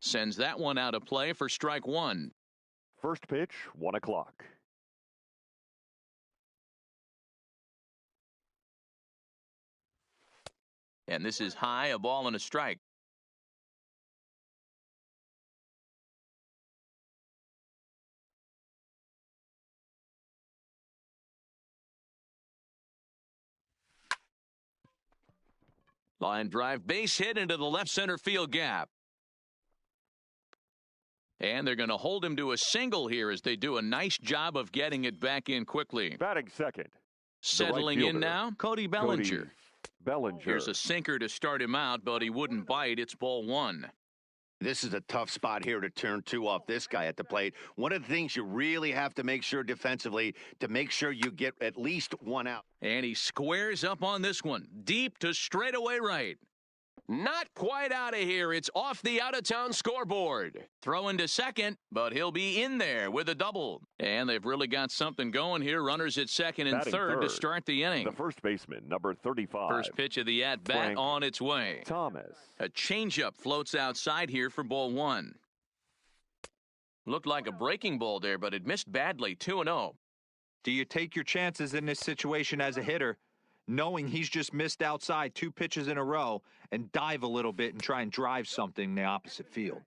Sends that one out of play for strike one. First pitch, 1 o'clock. And this is high, a ball and a strike. Line drive, base hit into the left center field gap. And they're going to hold him to a single here as they do a nice job of getting it back in quickly. Batting second. Settling in now, Cody Bellinger. Here's a sinker to start him out, but he wouldn't bite. It's ball one. This is a tough spot here to turn two off this guy at the plate. One of the things you really have to make sure defensively to make sure you get at least one out. And he squares up on this one. Deep to straightaway right. Not quite out of here. It's off the out-of-town scoreboard. Throwing to second, but he'll be in there with a double. And they've really got something going here. Runners at second and third to start the inning. The first baseman, number 35. First pitch of the at-bat on its way. Thomas. A changeup floats outside here for ball one. Looked like a breaking ball there, but it missed badly. 2-0. Do you take your chances in this situation as a hitter, knowing he's just missed outside 2 pitches in a row, and dive a little bit and try and drive something in the opposite field?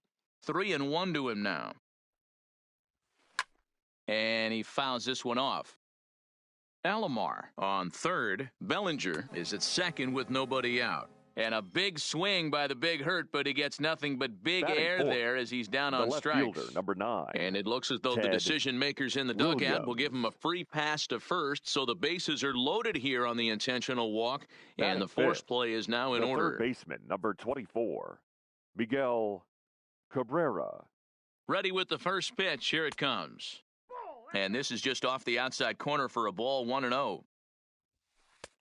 3-1 to him now. And he fouls this one off. Alomar on third. Bellinger is at second with nobody out. And a big swing by the Big Hurt, but he gets nothing but big air there as he's down on strikes. Fielder, number 9. And it looks as though the decision makers in the dugout will give him a free pass to first, so the bases are loaded here on the intentional walk, and the force play is now in order. Third baseman, number 24, Miguel Cabrera. Ready with the first pitch. Here it comes. And this is just off the outside corner for a ball, 1-0.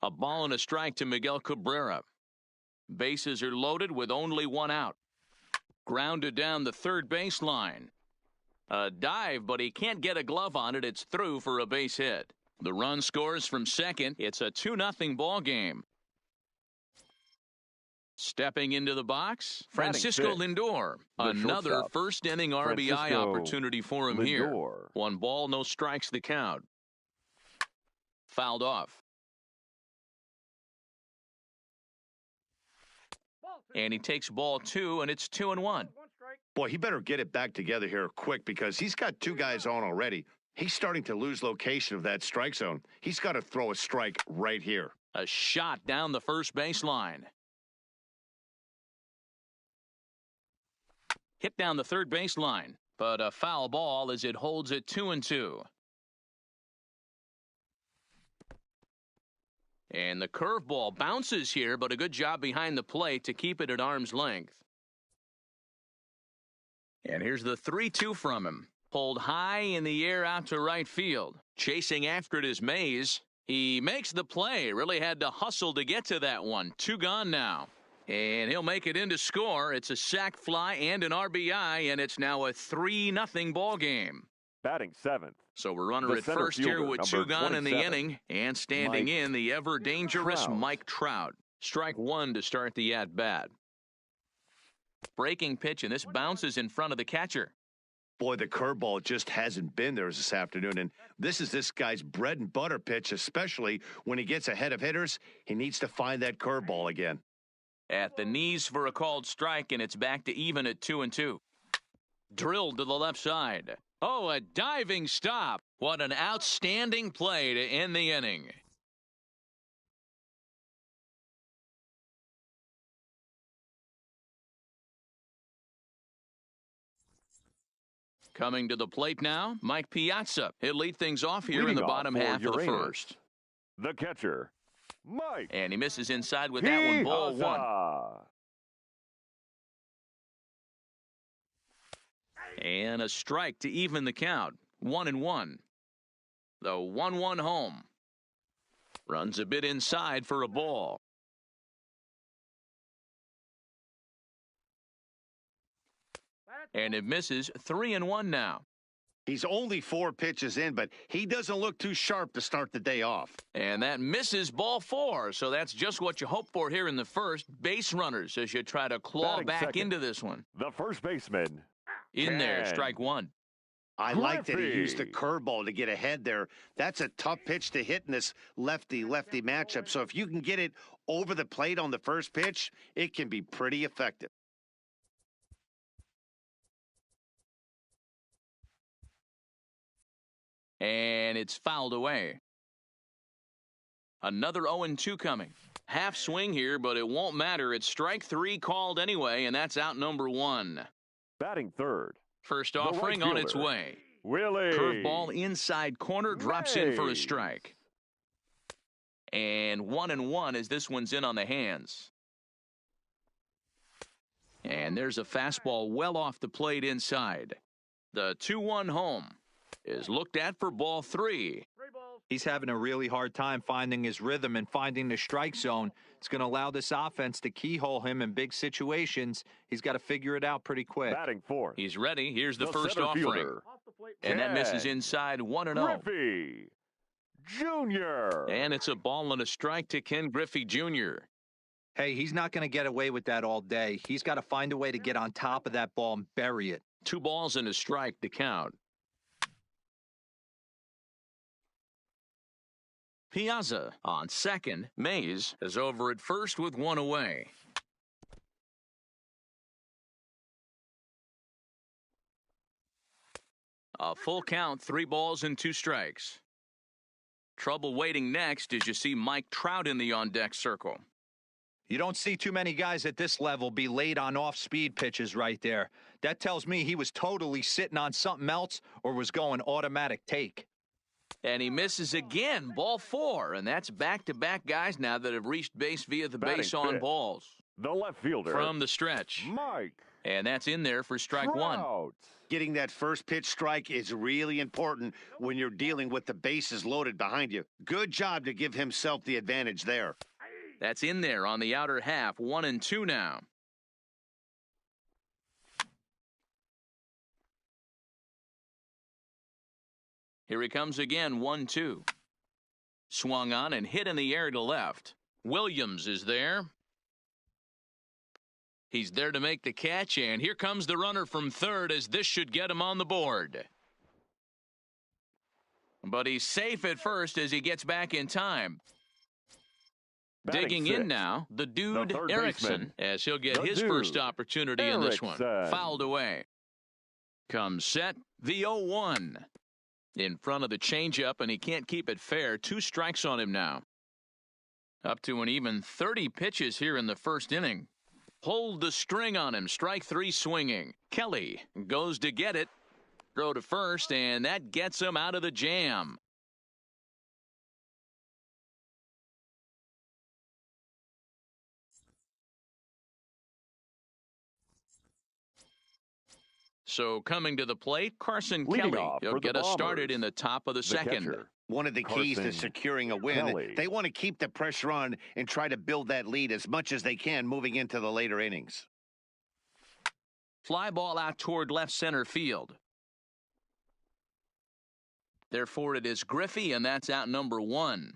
A ball and a strike to Miguel Cabrera. Bases are loaded with only one out. Grounded down the third baseline. A dive, but he can't get a glove on it. It's through for a base hit. The run scores from second. It's a 2-0 ball game. Stepping into the box, Francisco Lindor. Another first inning RBI opportunity for him here. 1 ball, no strikes the count. Fouled off. And he takes ball 2, and it's 2-1. Boy, he better get it back together here quick because he's got 2 guys on already. He's starting to lose location of that strike zone. He's got to throw a strike right here. A shot down the first baseline. Hit down the third baseline, but a foul ball as it holds it 2-2. And the curveball bounces here, but a good job behind the plate to keep it at arm's length. And here's the 3-2 from him. Pulled high in the air out to right field. Chasing after it is Mays. He makes the play. Really had to hustle to get to that one. 2 gone now. And he'll make it in to score. It's a sac fly and an RBI, and it's now a 3-0 ball game. Batting 7th. So we're runner at first here with 2 gone in the inning, and standing in the ever-dangerous Mike Trout. Strike 1 to start the at-bat. Breaking pitch, and this bounces in front of the catcher. Boy, the curveball just hasn't been there this afternoon, and this is this guy's bread and butter pitch, especially when he gets ahead of hitters. He needs to find that curveball again. At the knees for a called strike, and it's back to even at 2-2. Drilled to the left side. Oh, a diving stop. What an outstanding play to end the inning. Coming to the plate now, Mike Piazza. He'll lead things off here in the bottom half of the first. The catcher, Mike. And he misses inside with that one, ball 1. And a strike to even the count. 1-1. The 1-1 home. Runs a bit inside for a ball. And it misses. 3-1 now. He's only 4 pitches in, but he doesn't look too sharp to start the day off. And that misses ball 4, so that's just what you hope for here in the first. Base runners as you try to claw Batting back second, into this one. the first baseman. In there, Ken strike 1. I like that he used the Griffey. curveball to get ahead there. That's a tough pitch to hit in this lefty-lefty matchup. So if you can get it over the plate on the first pitch, it can be pretty effective. And it's fouled away. Another 0-2 coming. Half swing here, but it won't matter. It's strike 3 called anyway, and that's out number 1. Batting third, First the right offering on its fielder, way. Willie. Curveball inside corner, drops in for a strike. And 1-1 as this one's in on the hands. And there's a fastball well off the plate inside. The 2-1 home is looked at for ball 3. He's having a really hard time finding his rhythm and finding the strike zone. It's going to allow this offense to keyhole him in big situations. He's got to figure it out pretty quick. Batting fourth, He's ready. Here's the first center offering. fielder, And that misses Ken inside 1-0. Griffey Jr. And it's a ball and a strike to Ken Griffey Jr. Hey, he's not going to get away with that all day. He's got to find a way to get on top of that ball and bury it. 2 balls and a strike to count. Piazza on second. Mays is over at first with 1 away. A full count, 3 balls and 2 strikes. Trouble waiting next as you see Mike Trout in the on-deck circle. You don't see too many guys at this level be late on off-speed pitches right there. That tells me he was totally sitting on something else or was going automatic take. And he misses again, ball 4, and that's back-to-back guys now that have reached base via the Batting base on fifth, balls. the left fielder, From the stretch. Mike And that's in there for strike 1. Trout. Getting that first pitch strike is really important when you're dealing with the bases loaded behind you. Good job to give himself the advantage there. That's in there on the outer half, 1-2 now. Here he comes again, 1-2. Swung on and hit in the air to left. Williams is there. He's there to make the catch, and here comes the runner from third as this should get him on the board. But he's safe at first as he gets back in time. Batting Digging sixth, in now, the dude third Erickson, baseman, as he'll get the his dude, first opportunity in this one. Erickson. Fouled away. Comes set, the 0-1. In front of the changeup, and he can't keep it fair. 2 strikes on him now. Up to an even 30 pitches here in the first inning. Hold the string on him. Strike 3 swinging. Kelly goes to get it. Throw to first, and that gets him out of the jam. So coming to the plate, Carson Leading Kelly. off He'll for the get us started Bombers, in the top of the second. catcher, One of the keys to Carson securing a win, Kelly. they want to keep the pressure on and try to build that lead as much as they can moving into the later innings. Fly ball out toward left center field. Therefore, it is Griffey, and that's out number 1.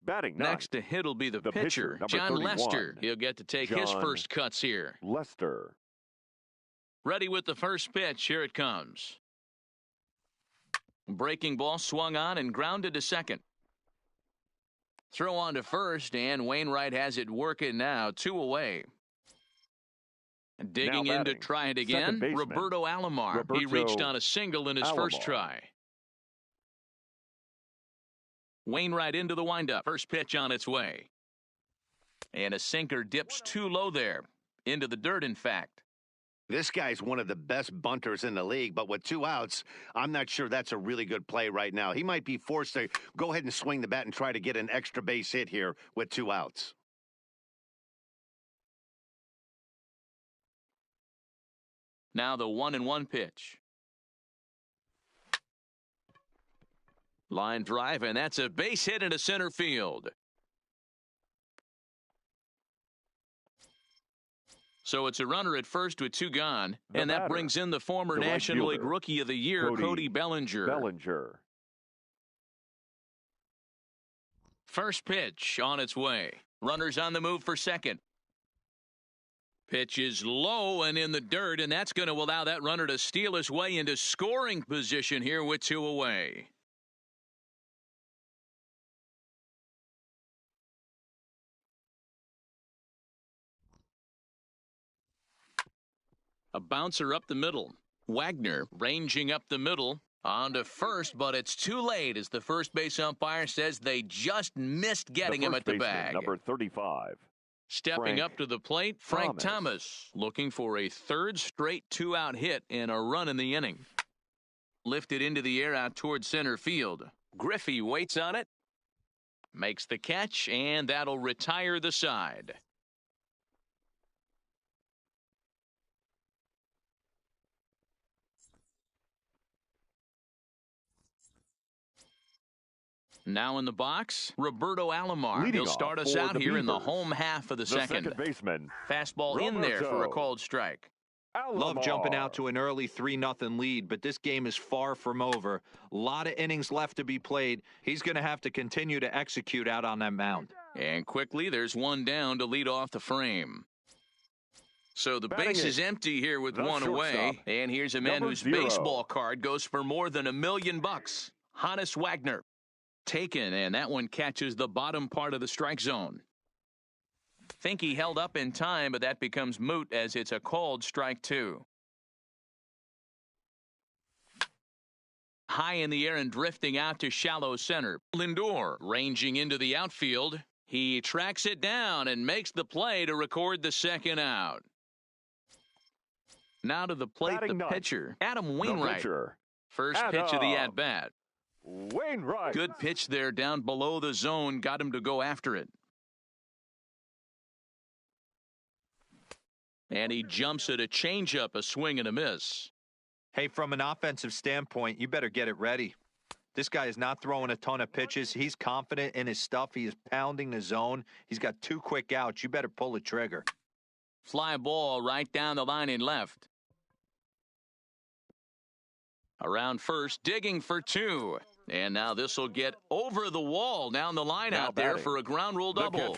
Batting Next ninth, to hit will be the pitcher, pitcher, number John 31, Lester. He'll get to take his John first cuts here. Lester. Ready with the first pitch. Here it comes. Breaking ball swung on and grounded to second. Throw on to first, and Wainwright has it working now. 2 away. Digging in to batting, try it second again, baseman, Roberto Alomar. He Roberto reached on a single in his first Alomar. try. Wainwright into the windup. First pitch on its way. And a sinker dips too low there. Into the dirt, in fact. This guy's one of the best bunters in the league, but with 2 outs, I'm not sure that's a really good play right now. He might be forced to go ahead and swing the bat and try to get an extra base hit here with 2 outs. Now the 1-1 pitch. Line drive, and that's a base hit into center field. So it's a runner at first with 2 gone, The and that batter, brings in the former the right National League fielder, Rookie of the Year, Cody Bellinger. First pitch on its way. Runners on the move for second. Pitch is low and in the dirt, and that's going to allow that runner to steal his way into scoring position here with 2 away. A bouncer up the middle. Wagner ranging up the middle. On to first, but it's too late as the first base umpire says they just missed getting him at the bag. Number 35. Stepping up to the plate, Frank Thomas, looking for a 3rd straight 2-out hit and a run in the inning. Lifted into the air out towards center field. Griffey waits on it, makes the catch, and that'll retire the side. Now in the box, Roberto Alomar. He'll start us out here in the home half of the second. Second baseman. Fastball in there for a called strike. Love jumping out to an early 3-0 lead, but this game is far from over. A lot of innings left to be played. He's going to have to continue to execute out on that mound. And quickly, there's 1 down to lead off the frame. So the base is empty here with 1 away. And here's a man whose baseball card goes for more than $1 million. Hannes Wagner. Taken, and that one catches the bottom part of the strike zone. Think he held up in time, but that becomes moot as it's a called strike 2. High in the air and drifting out to shallow center. Lindor ranging into the outfield. He tracks it down and makes the play to record the 2nd out. Now to the plate, the pitcher, Adam Wainwright. First pitch of the at-bat. Wainwright. Good pitch there down below the zone. Got him to go after it. And he jumps at a changeup, a swing and a miss. Hey, from an offensive standpoint, you better get it ready. This guy is not throwing a ton of pitches. He's confident in his stuff. He is pounding the zone. He's got 2 quick outs. You better pull the trigger. Fly ball right down the line in left. Around first, digging for 2. And now this will get over the wall down the line out there for a ground rule double.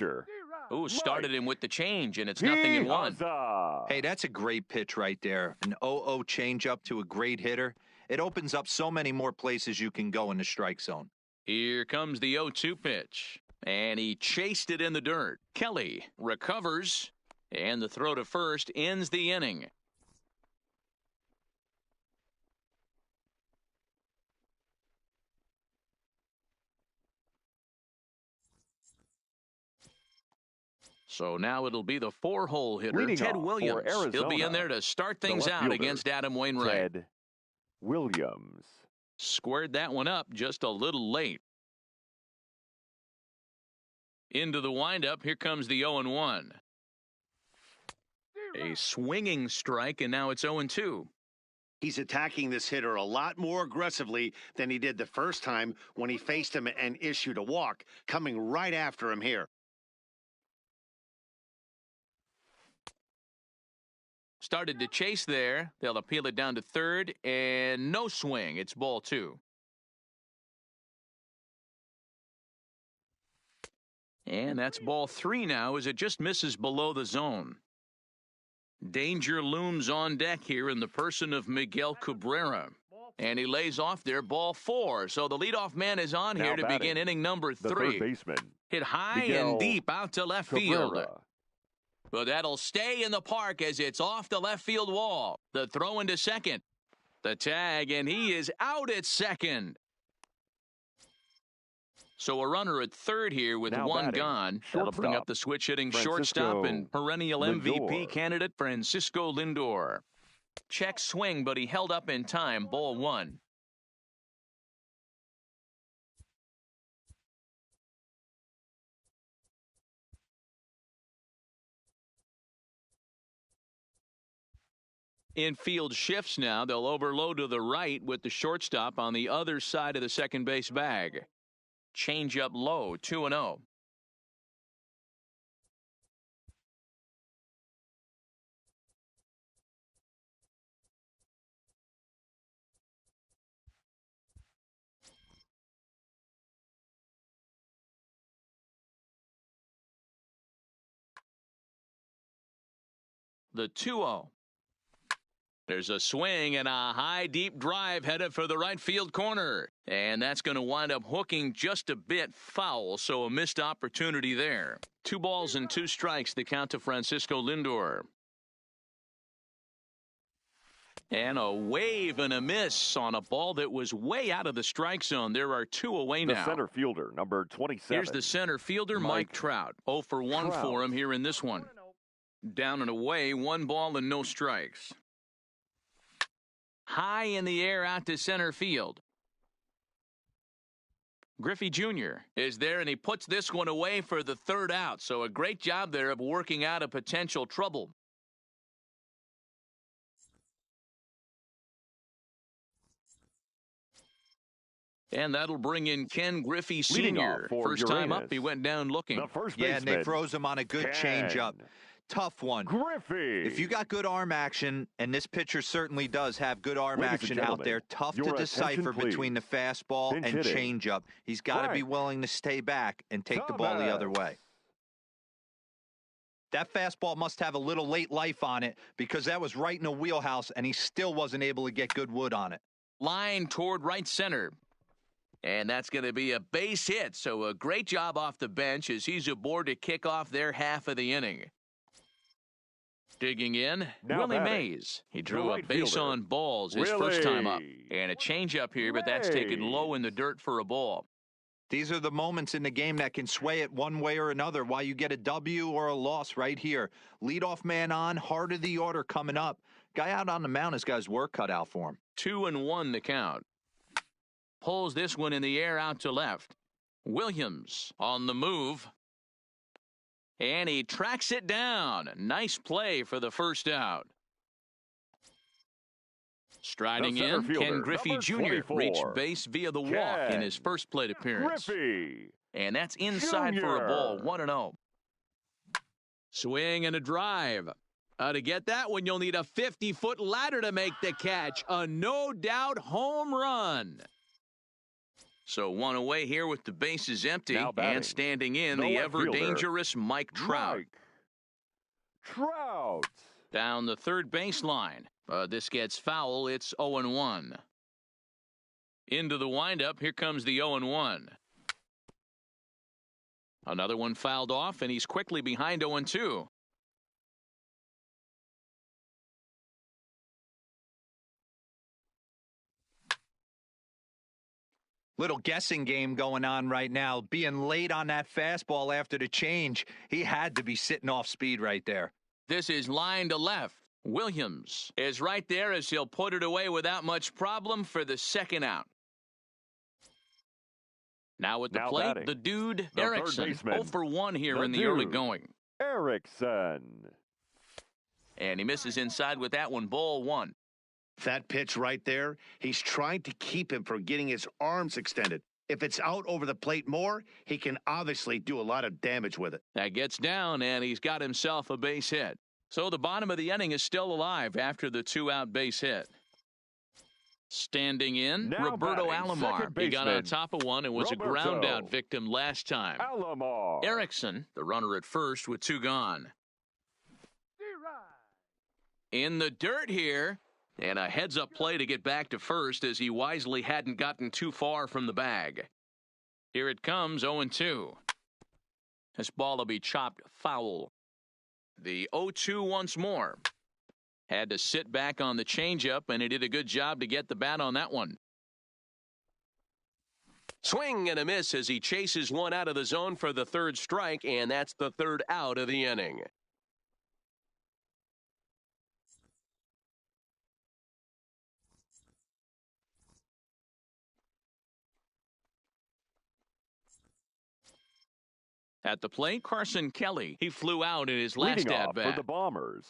Ooh, started him with the change, and it's 0-1. Hey, that's a great pitch right there. An 0-0 changeup to a great hitter. It opens up so many more places you can go in the strike zone. Here comes the 0-2 pitch. And he chased it in the dirt. Kelly recovers, and the throw to first ends the inning. So now it'll be the 4-hole hitter, Leading Ted off Williams. for Arizona, He'll be in there to start things out fielder, against Adam Wainwright. Ted Williams. Squared that one up just a little late. Into the windup, here comes the 0-1. A swinging strike, and now it's 0-2. He's attacking this hitter a lot more aggressively than he did the first time when he faced him and issued a walk, coming right after him here. Started to chase there. They'll appeal it down to third, and no swing. It's ball 2. And that's ball 3 now as it just misses below the zone. Danger looms on deck here in the person of Miguel Cabrera. And he lays off there, ball 4. So the leadoff man is on here to begin inning number 3. The third baseman. Hit high and deep out to left field. But that'll stay in the park as it's off the left field wall. The throw into second. The tag, and he is out at second. So a runner at third here with 1 gone. That'll bring up the switch-hitting shortstop and perennial MVP candidate Francisco Lindor. Check swing, but he held up in time. Ball 1. Infield shifts now. They'll overload to the right with the shortstop on the other side of the second base bag. Change up low, 2-0. the 2-0. There's a swing and a high, deep drive headed for the right field corner. And that's going to wind up hooking just a bit foul, so a missed opportunity there. 2 balls and 2 strikes, the count to Francisco Lindor. And a wave and a miss on a ball that was way out of the strike zone. There are 2 away now. The center fielder, number 27. Here's the center fielder, Mike Trout. 0 for 1 for him here in this one. Down and away, 1 ball and no strikes. High in the air out to center field. Griffey Jr. is there, and he puts this one away for the 3rd out. So a great job there of working out a potential trouble. And that'll bring in Ken Griffey Sr. First time up, he went down looking. Yeah, and they froze him on a good changeup. Tough one. Griffey. If you got good arm action, and this pitcher certainly does have good arm action out there, tough to decipher between the fastball and changeup. He's got to be willing to stay back and take the ball the other way. That fastball must have a little late life on it because that was right in the wheelhouse, and he still wasn't able to get good wood on it. Line toward right center. And that's going to be a base hit. So a great job off the bench as he's aboard to kick off their half of the inning. Digging in, Willie Mays. He drew a base on balls his first time up. And a changeup here, but that's taken low in the dirt for a ball. These are the moments in the game that can sway it one way or another, why you get a W or a loss right here. Leadoff man on, heart of the order coming up. Guy out on the mound has got his work cut out for him. 2-1 the count. Pulls this one in the air out to left. Williams on the move. And he tracks it down. Nice play for the first out. Striding in, Ken Griffey Jr. reached base via the walk in his first plate appearance. And that's inside for a ball, 1-0. Swing and a drive. To get that one, you'll need a 50-foot ladder to make the catch. A no-doubt home run. So 1 away here with the bases empty, and standing in the ever-dangerous Mike Trout. Down the third baseline. This gets foul. It's 0-1. Into the windup. Here comes the 0-1. Another one fouled off, and he's quickly behind 0-2. Little guessing game going on right now. Being late on that fastball after the change, he had to be sitting off speed right there. This is line to left. Williams is right there as he'll put it away without much problem for the 2nd out. Now at the plate, the dude, Erickson. 0 for 1 here in the early going. Erickson. And he misses inside with that one, ball 1. That pitch right there, he's trying to keep him from getting his arms extended. If it's out over the plate more, he can obviously do a lot of damage with it. That gets down, and he's got himself a base hit. So the bottom of the inning is still alive after the 2-out base hit. Standing in, Roberto Alomar. He got on top of one and was a ground-out victim last time. Erickson, the runner at first with 2 gone. In the dirt here. And a heads-up play to get back to first as he wisely hadn't gotten too far from the bag. Here it comes, 0-2. This ball will be chopped foul. The 0-2 once more. Had to sit back on the changeup, and he did a good job to get the bat on that one. Swing and a miss as he chases one out of the zone for the 3rd strike, and that's the 3rd out of the inning. At the plate, Carson Kelly. He flew out in his last at-bat. For the Bombers,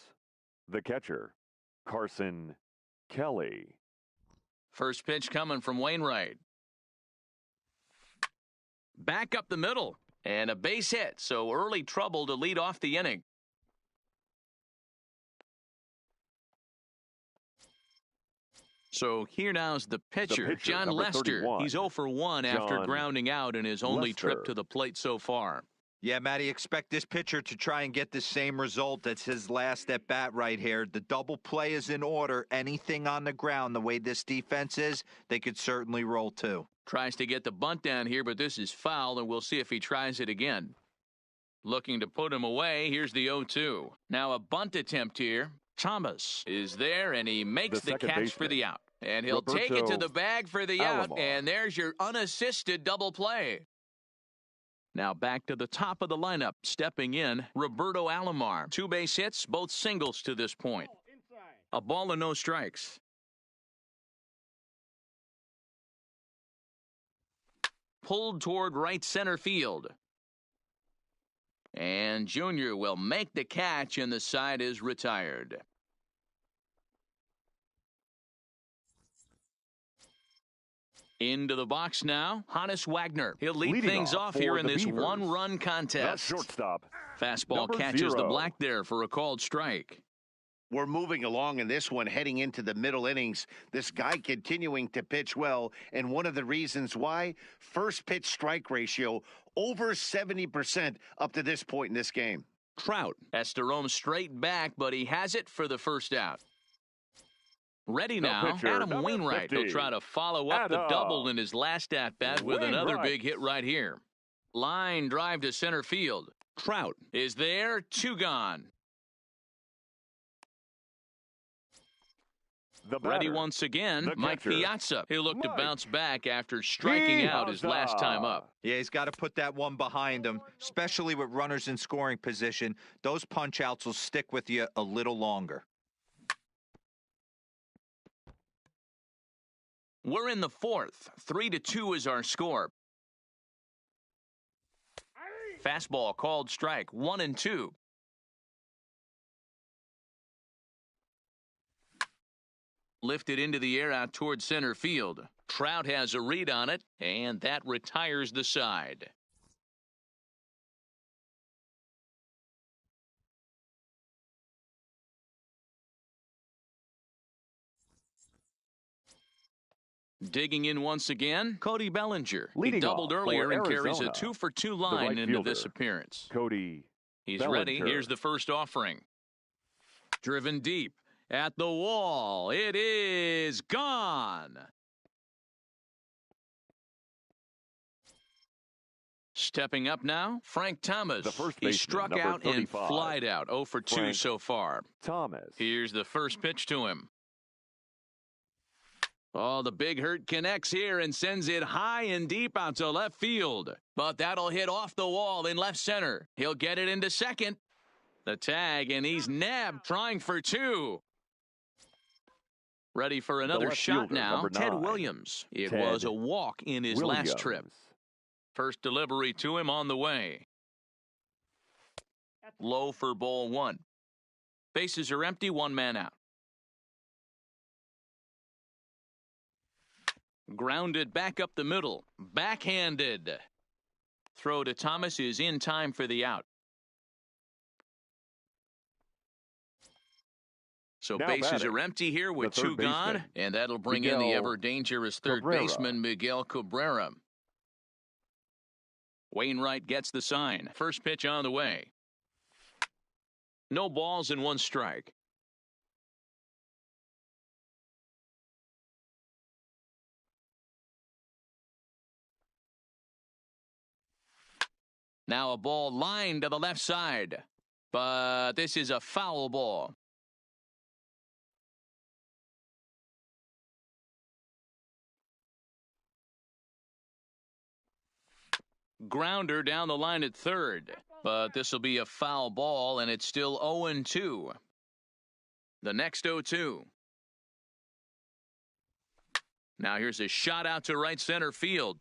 the catcher, Carson Kelly. First pitch coming from Wainwright. Back up the middle, and a base hit, so early trouble to lead off the inning. So here now's the pitcher John Lester. He's 0 for 1 after grounding out in his only trip to the plate so far. Yeah, Matty, expect this pitcher to try and get the same result. That's his last at bat right here. The double play is in order. Anything on the ground, the way this defense is, they could certainly roll too. Tries to get the bunt down here, but this is foul, and we'll see if he tries it again. Looking to put him away. Here's the 0-2. Now a bunt attempt here. Thomas is there, and he makes the catch for the out. And he'll take it to the bag for the out, and there's your unassisted double play. Now back to the top of the lineup. Stepping in, Roberto Alomar. 2 base hits, both singles to this point. A ball and no strikes. Pulled toward right center field. And Junior will make the catch, and the side is retired. Into the box now, Hannes Wagner. He'll lead things off here in this one-run contest. That's shortstop. Fastball catches the black there for a called strike. We're moving along in this one, heading into the middle innings. This guy continuing to pitch well, and one of the reasons why, first pitch strike ratio over 70% up to this point in this game. Trout has to roam straight back, but he has it for the first out. Ready now, pitcher, Adam Wainwright. 50. He'll try to follow up the double in his last at-bat with another big hit right here. Line drive to center field. Trout is there, 2 gone. Ready once again, Mike Piazza. He'll look to bounce back after striking out his last time up. Yeah, he's got to put that one behind him, especially with runners in scoring position. Those punch-outs will stick with you a little longer. We're in the 4th. 3-2 is our score. Fastball called strike, 1-2. Lifted into the air out toward center field. Trout has a read on it, and that retires the side. Digging in once again, Cody Bellinger. He doubled earlier and carries a 2-for-2 line into this appearance. Cody He's Bellinger. ready. Here's the first offering. Driven deep at the wall. It is gone. Stepping up now, Frank Thomas. The first He baseman, struck number out and 35. flied out. 0 for 2 Frank so far. Thomas. Here's the first pitch to him. Oh, the big hurt connects here and sends it high and deep out to left field. But that'll hit off the wall in left center. He'll get it into second. The tag, and he's nabbed, trying for 2. Ready for another shot now, Ted Williams. It was a walk in his last trip. First delivery to him on the way. Low for ball 1. Bases are empty, 1 man out. Grounded back up the middle. Backhanded. Throw to Thomas is in time for the out. So Now bases batting, are empty here with the 2 third gone, baseman, and that'll bring in the Miguel ever-dangerous third Cabrera. baseman, Miguel Cabrera. Wainwright gets the sign. First pitch on the way. No balls and 1 strike. Now a ball lined to the left side, but this is a foul ball. Grounder down the line at third, but this will be a foul ball, and it's still 0-2. The next 0-2. Now here's a shot out to right center field.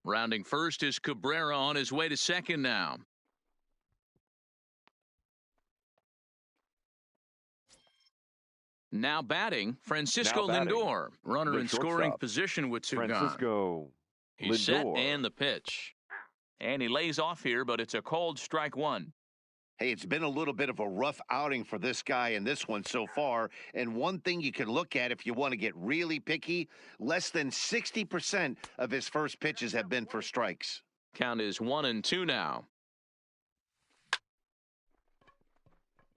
Rounding first is Cabrera on his way to second now. Now batting, Francisco Lindor. Runner in scoring position with 2 gone. He's set and the pitch. And he lays off here, but it's a cold strike 1. Hey, it's been a little bit of a rough outing for this guy in this one so far. And one thing you can look at if you want to get really picky, less than 60% of his first pitches have been for strikes. Count is 1-2 now.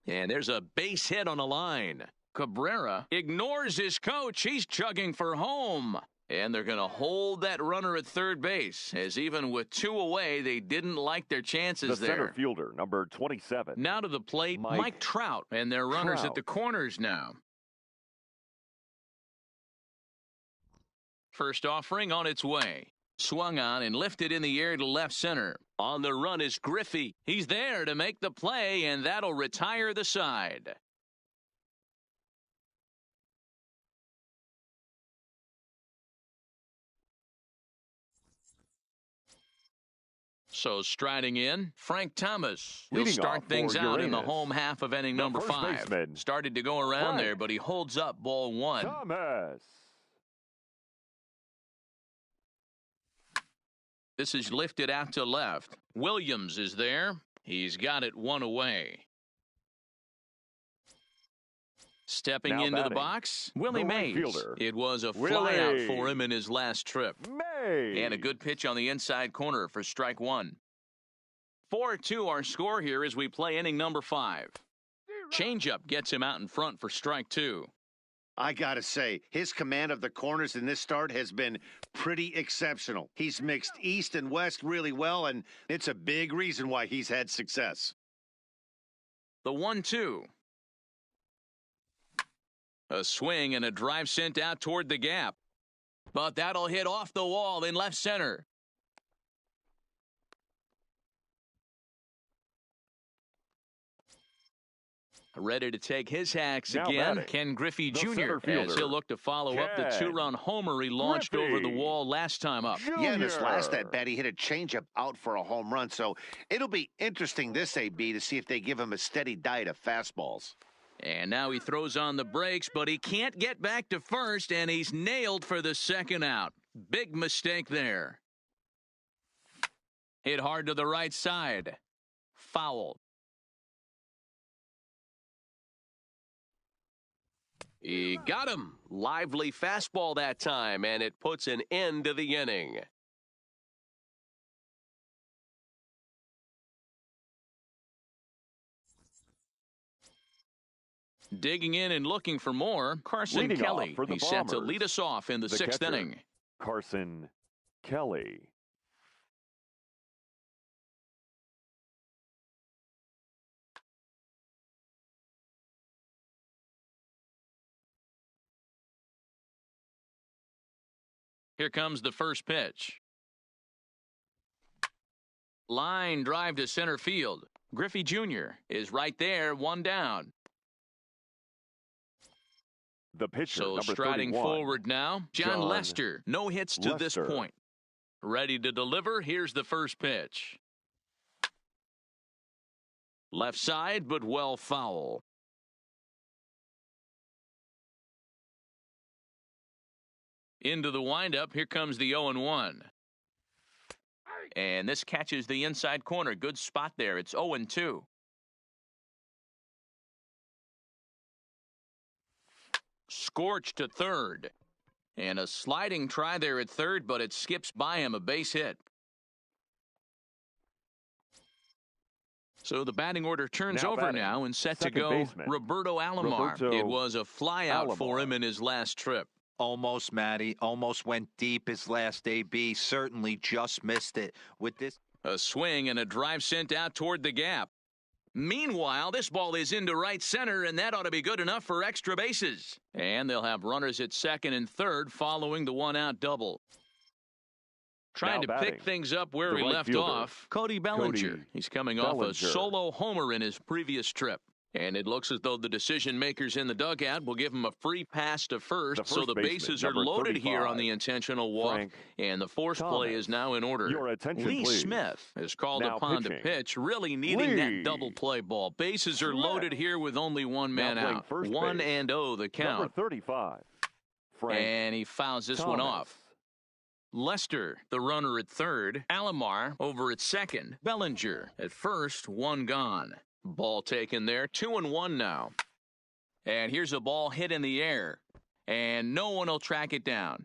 And there's a base hit on the line. Cabrera ignores his coach. He's chugging for home. And they're going to hold that runner at third base, as even with 2 away, they didn't like their chances there. The center fielder, number 27. Now to the plate, Mike Trout, and their runners at the corners now. First offering on its way. Swung on and lifted in the air to left center. On the run is Griffey. He's there to make the play, and that'll retire the side. So striding in, Frank Thomas. He'll start things out in the home half of inning number 5. Started to go around there, but he holds up ball 1. Thomas. This is lifted out to left. Williams is there. He's got it 1 away. Stepping now into batting, the box, Willie Mays. Fielder. It was a flyout for him in his last trip. Mays. And a good pitch on the inside corner for strike 1. 4-2 our score here as we play inning number 5. Changeup gets him out in front for strike 2. I got to say, his command of the corners in this start has been pretty exceptional. He's mixed east and west really well, and it's a big reason why he's had success. The 1-2. A swing and a drive sent out toward the gap. But that'll hit off the wall in left center. Ready to take his hacks now again. batting, Ken Griffey Jr. as he'll look to follow up the 2-run homer he launched over the wall last time up. Yeah, in his last at-bat, he hit a changeup out for a home run. So it'll be interesting this AB to see if they give him a steady diet of fastballs. And now he throws on the brakes, but he can't get back to first, and he's nailed for the second out. Big mistake there. Hit hard to the right side. Foul. He got him. Lively fastball that time, and it puts an end to the inning. Digging in and looking for more, Carson Leading Kelly. He's set to Bombers, lead us off in the 6th catcher, inning. Carson Kelly. Here comes the first pitch. Line drive to center field. Griffey Jr. is right there, 1 down. The pitcher, So number striding 31, forward now, John Lester. No hits to this point. Ready to deliver. Here's the first pitch. Left side, but well foul. Into the windup. Here comes the 0-1. And this catches the inside corner. Good spot there. It's 0-2. Scorched to third. And a sliding try there at third, but it skips by him. A base hit. So the batting order turns over now and set to go. Baseman, Roberto Alomar. It was a flyout for him in his last trip. Almost, Matty. Almost went deep his last AB. Certainly just missed it with this. A swing and a drive sent out toward the gap. Meanwhile, this ball is into right center, and that ought to be good enough for extra bases. And they'll have runners at second and third following the 1-out double. Trying to pick things up where we left off, Cody Bellinger. He's coming off a solo homer in his previous trip. And it looks as though the decision makers in the dugout will give him a free pass to first, so the bases are loaded here on the intentional walk, and the force play is now in order. Lee Smith is called upon to pitch, really needing that double play ball. Bases are loaded here with only one man out. 1-0 the count. Number 35. And he fouls this one off. Lester, the runner at third. Alomar over at second. Bellinger at first, 1 gone. Ball taken there, 2-1 now. And here's a ball hit in the air. And no one will track it down.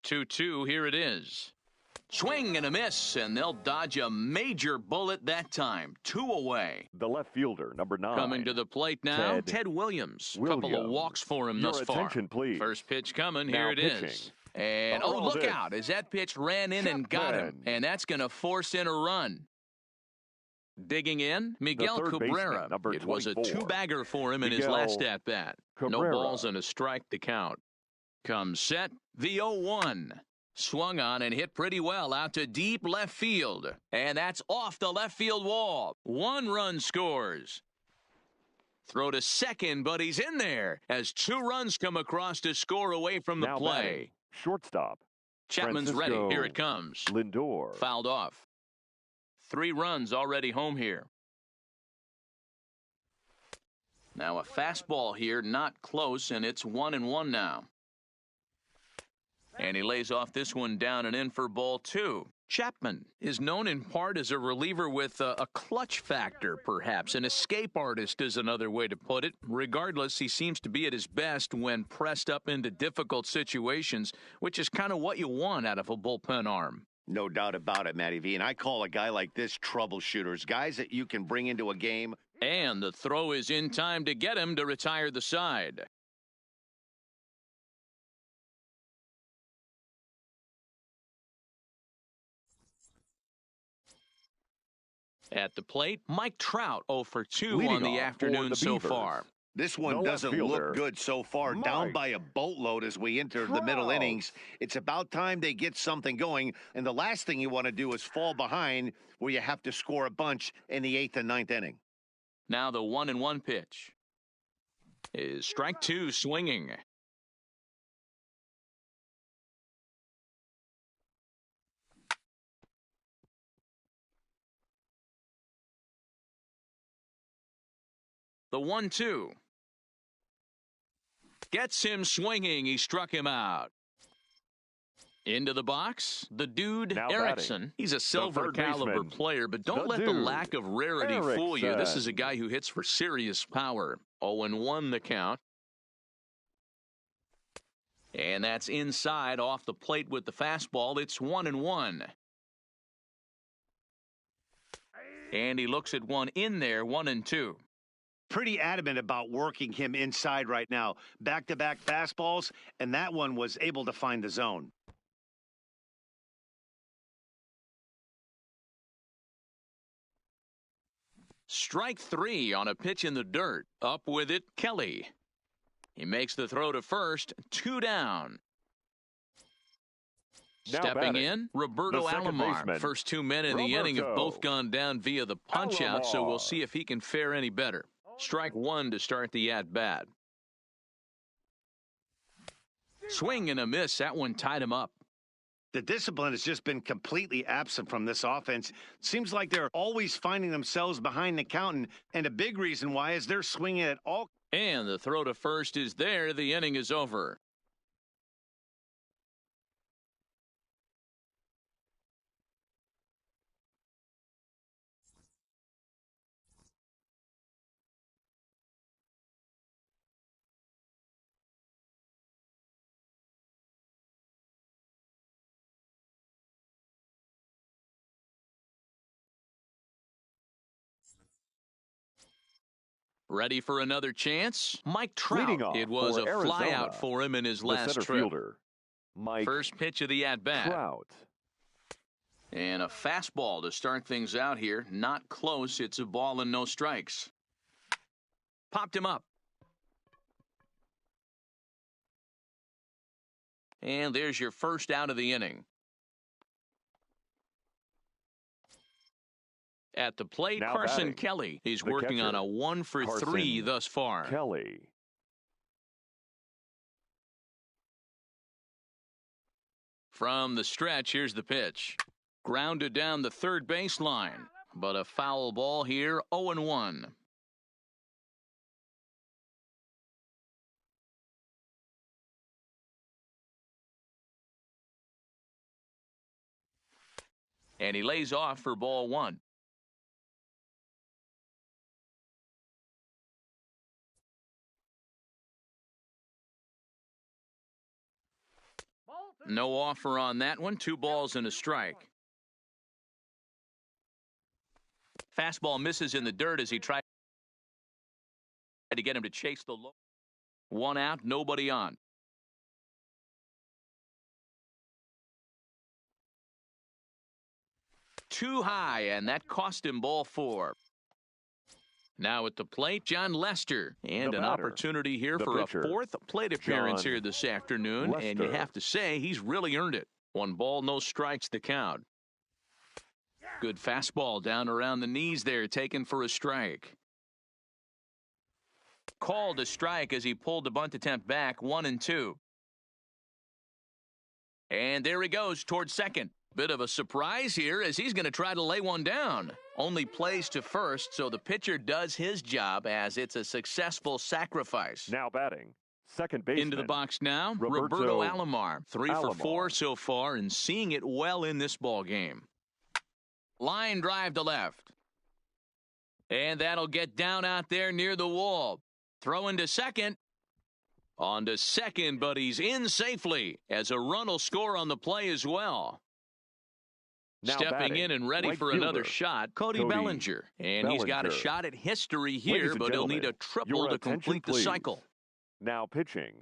2-2, here it is. Swing and a miss, and they'll dodge a major bullet that time. 2 away. The left fielder, number 9. Coming to the plate now, Ted Williams. Couple of walks for him thus far. Your attention, please. First pitch coming. Now Here it pitching. is. And, Earl look Dick. out, as that pitch ran in and got him. And that's going to force in a run. Digging in, Miguel third Cabrera. baseman, number It was a 24. 2-bagger for him in his Miguel last at-bat. No Cabrera. balls and a strike to count. Comes set, the 0-1. Swung on and hit pretty well out to deep left field. And that's off the left field wall. 1 run scores. Throw to second, but he's in there as 2 runs come across to score away from the Now play. batting, shortstop. Chapman's ready. Francisco Here it comes. Lindor. Fouled off. 3 runs already home here. Now a fastball here, not close, and it's 1-1 now. And he lays off this one down and in for ball 2. Chapman is known in part as a reliever with a clutch factor, perhaps. An escape artist is another way to put it. Regardless, he seems to be at his best when pressed up into difficult situations, which is kind of what you want out of a bullpen arm. No doubt about it, Matty V. And I call a guy like this troubleshooters, guys that you can bring into a game. And the throw is in time to get him to retire the side. At the plate, Mike Trout 0 for 2 Leading on the off afternoon for the so Beavers. far. This one The left doesn't fielder, look good so far. Down Mike by a boatload as we enter the middle Trout. innings. It's about time they get something going. And the last thing you want to do is fall behind where you have to score a bunch in the 8th and 9th inning. Now the 1-1 pitch is strike 2 swinging. The 1-2 gets him swinging. He struck him out. Into the box, the dude, Now Erickson. batting, He's a silver third caliber baseman, player, but don't the let the dude, lack of rarity fool you. This is a Erickson. guy who hits for serious power. 0-1 the count. And that's inside off the plate with the fastball. It's 1-1. And he looks at one in there, 1-2. Pretty adamant about working him inside right now. Back-to-back fastballs, and that one was able to find the zone. Strike 3 on a pitch in the dirt. Up with it, Kelly. He makes the throw to first, 2 down. Now Stepping batting, in, Roberto the second Alomar. baseman, First 2 men in the inning have Roberto both gone down via the punch-out, so we'll Alomar. see if he can fare any better. Strike 1 to start the at-bat. Swing and a miss. That one tied him up. The discipline has just been completely absent from this offense. Seems like they're always finding themselves behind the count, and a big reason why is they're swinging at all. And the throw to first is there. The inning is over. Ready for another chance? Mike Leading Trout. off It was for a Arizona, flyout for him in his the last center trip. fielder, Mike First pitch of the at-bat. Trout. And a fastball to start things out here. Not close. It's a ball and no strikes. Popped him up. And there's your first out of the inning. At the plate, Now Carson batting, Kelly. He's the working on catcher, a 1 for 3 Carson thus far. Kelly. From the stretch, here's the pitch. Grounded down the third baseline, but a foul ball here, 0-1. And he lays off for ball 1. No offer on that one. 2 balls and a strike. Fastball misses in the dirt as he tried to get him to chase the low. 1 out, nobody on. Too high, and that cost him ball 4. Now at the plate, John Lester. And an opportunity here for a 4th plate appearance here this afternoon. And you have to say, he's really earned it. 1 ball, no strikes to count. Good fastball down around the knees there, taken for a strike. Called a strike as he pulled the bunt attempt back, 1-2. And there he goes towards second. Bit of a surprise here as he's going to try to lay one down. Only plays to first, so the pitcher does his job as it's a successful sacrifice. Now batting, second baseman. Into the box now, Roberto Alomar. 3 for 4 so far and seeing it well in this ball game. Line drive to left. And that'll get down out there near the wall. Throwing to second. On to second, but he's in safely as a run will score on the play as well. Now stepping batting, in and ready right for fielder, another shot, Cody Bellinger. And he's got a shot at history here, but he'll need a triple to complete the cycle. Now pitching.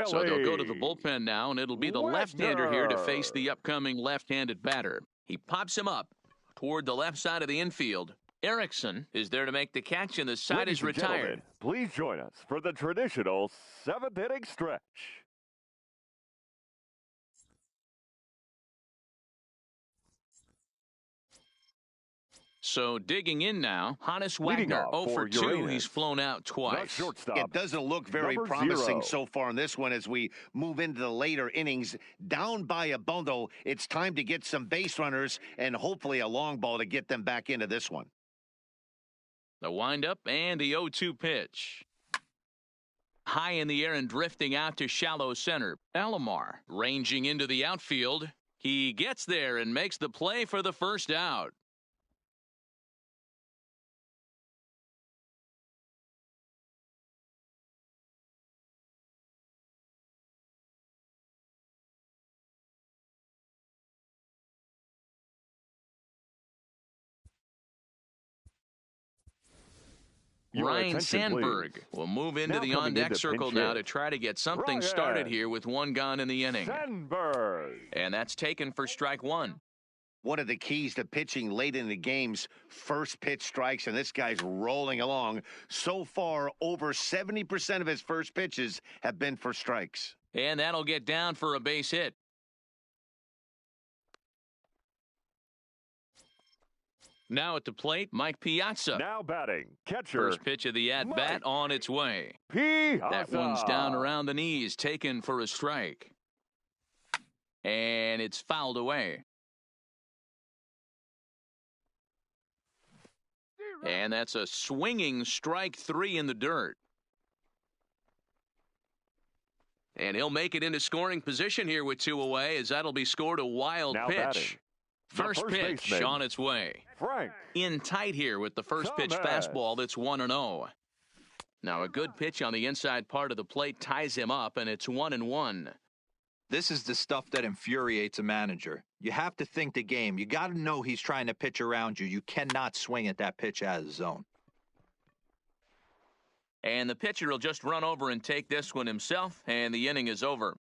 So they'll go to the bullpen now, and it'll be the left-hander here to face the upcoming left-handed batter. He pops him up toward the left side of the infield. Erickson is there to make the catch, and the side is retired. Please join us for the traditional 7th-inning stretch. So digging in now, Hannes Wagner, 0 for 2. He's flown out twice. It doesn't look very promising so far in this one as we move into the later innings. Down by a bundle, it's time to get some base runners and hopefully a long ball to get them back into this one. The windup and the 0-2 pitch. High in the air and drifting out to shallow center. Alomar ranging into the outfield. He gets there and makes the play for the first out. Ryan Sandberg will move into the on-deck circle now to try to get something started here with 1 gone in the inning. Sandberg. And that's taken for strike 1. One of the keys to pitching late in the game's first pitch strikes, and this guy's rolling along. So far, over 70% of his first pitches have been for strikes. And that'll get down for a base hit. Now at the plate, Mike Piazza. Now batting, catcher. First pitch of the at-bat on its way. Piazza. That one's down around the knees, taken for a strike. And it's fouled away. And that's a swinging strike 3 in the dirt. And he'll make it into scoring position here with 2 away as that'll be scored a wild now pitch. Batting. First pitch baseman. on its way. Frank. In tight here with the first pitch fastball that's 1-0. Now a good pitch on the inside part of the plate ties him up, and it's 1-1. This is the stuff that infuriates a manager. You have to think the game. You got to know he's trying to pitch around you. You cannot swing at that pitch out of the zone. And the pitcher will just run over and take this one himself, and the inning is over.